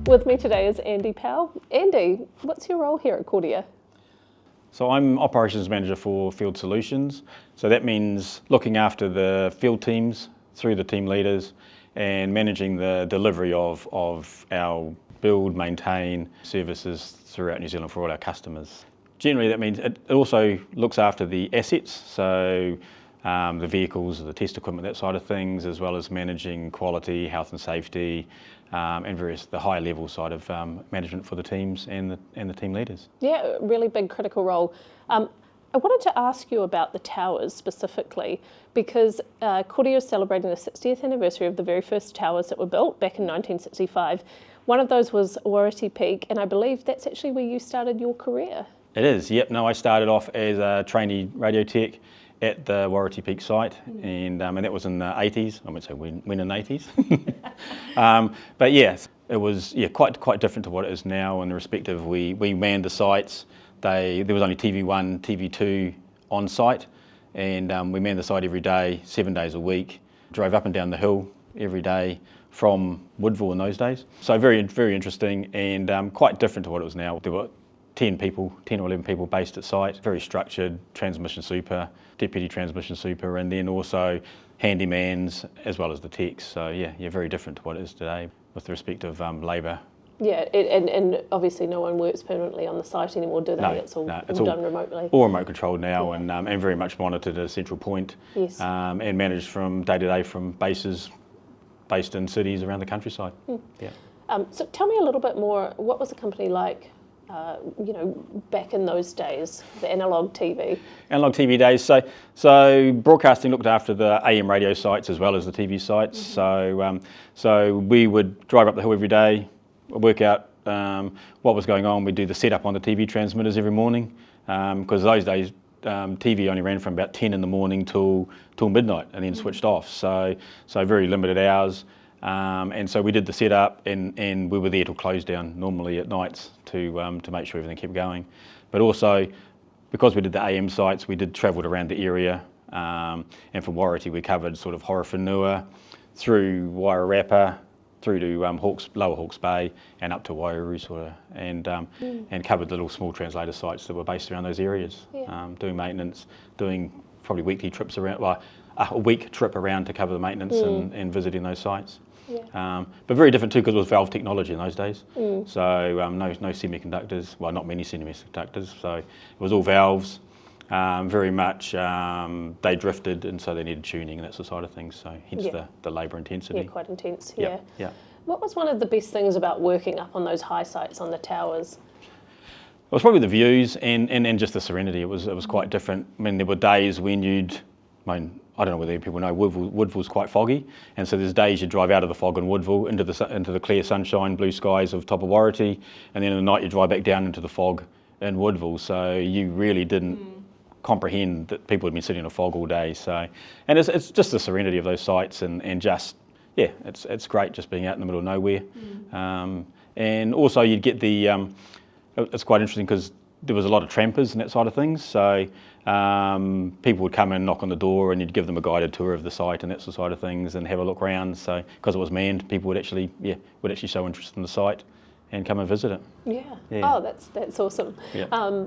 With me today is Andy Powell. Andy, what's your role here at Kordia? So I'm Operations Manager for Field Solutions. So that means looking after the field teams through the team leaders and managing the delivery of our build, maintain services throughout New Zealand for all our customers. Generally that means it also looks after the assets, so the vehicles, the test equipment, that side of things, as well as managing quality, health and safety, and the higher level side of management for the teams and the team leaders. Yeah, really big critical role. I wanted to ask you about the towers specifically, because Kordia is celebrating the 60th anniversary of the very first towers that were built back in 1965. One of those was Wharite Peak, and I believe that's actually where you started your career. It is, yep. No, I started off as a trainee radio tech at the Wharite Peak site, and that was in the 80s. I won't say when in the 80s. But yes, it was quite different to what it is now in the respect of we manned the sites. There was only TV1, TV2 on site, and we manned the site every day, 7 days a week. Drove up and down the hill every day from Woodville in those days. So very interesting and quite different to what it was now. There were 10 or 11 people based at site, very structured, transmission super, deputy transmission super, and then also handymans as well as the techs. So yeah, very different to what it is today with the respect of labour. Yeah, and obviously no one works permanently on the site anymore, do they? No, it's all done remotely. All remote controlled now, yeah. and very much monitored at a central point. Yes. And managed from day to day from bases based in cities around the countryside. Yeah. So tell me a little bit more, what was the company like, back in those days, the analogue TV? Analogue TV days. So broadcasting looked after the AM radio sites as well as the TV sites. Mm-hmm. So we would drive up the hill every day, work out what was going on. We'd do the setup on the TV transmitters every morning, because those days TV only ran from about 10 in the morning till midnight and then switched off. So very limited hours. And so we did the setup and we were there till close down normally at nights to make sure everything kept going. But also, because we did the AM sites, we did travelled around the area, and from Wharite we covered sort of Horowhenua through Wairarapa, through to Lower Hawke's Bay and up to Waiuru sort of, and covered the little small translator sites that were based around those areas, doing maintenance, doing probably weekly trips around, a week trip around to cover the maintenance and visiting those sites. Yeah. But very different too, because it was valve technology in those days. So no semiconductors, well, not many semiconductors, so it was all valves. Very much they drifted, and so they needed tuning and that sort of things, so hence the labour intensity. Yeah, quite intense, yeah. What was one of the best things about working up on those high sites on the towers? It was probably the views and just the serenity. It was quite different. I mean, there were days when I don't know whether people know, Woodville's quite foggy, and so there's days you drive out of the fog in Woodville into the clear sunshine, blue skies of top of Wharite, and then in the night you drive back down into the fog in Woodville. So you really didn't comprehend that people had been sitting in a fog all day. So, and it's just the serenity of those sites and just it's great just being out in the middle of nowhere. And also you'd get it's quite interesting because there was a lot of trampers and that side of things. So people would come and knock on the door and you'd give them a guided tour of the site and that sort of things and have a look around. So because it was manned, people would actually show interest in the site and come and visit it. Yeah. Oh, that's awesome. Yeah.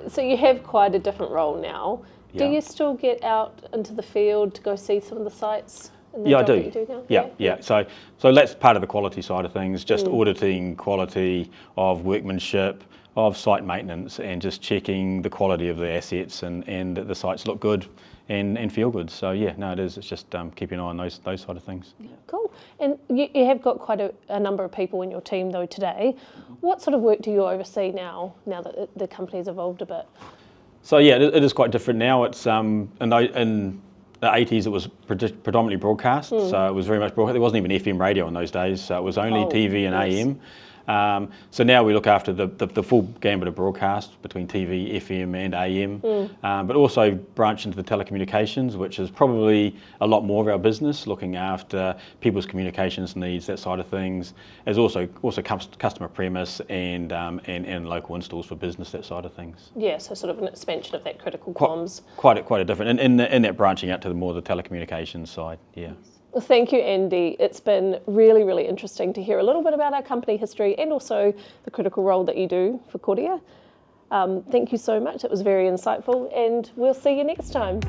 So you have quite a different role now. Yeah. Do you still get out into the field to go see some of the sites? I do. You do now? Yeah. So that's part of the quality side of things, just auditing quality of workmanship, of site maintenance, and just checking the quality of the assets and that the sites look good and feel good. So it is. It's just keeping an eye on those side of things. Yeah. Cool. And you have got quite a number of people in your team though today. What sort of work do you oversee now that the company's evolved a bit? So it is quite different now. It's in the 80s it was predominantly broadcast, so it was very much broadcast. There wasn't even FM radio in those days, so it was only TV and AM. So now we look after the full gambit of broadcast between TV, FM and AM, but also branch into the telecommunications, which is probably a lot more of our business, looking after people's communications needs, that side of things, as also customer premise and local installs for business, that side of things. Yeah, so sort of an expansion of that critical comms. Quite a different, in that branching out to the more the telecommunications side, yeah. Yes. Well, thank you, Andy. It's been really, really interesting to hear a little bit about our company history and also the critical role that you do for Kordia. Thank you so much. It was very insightful, and we'll see you next time.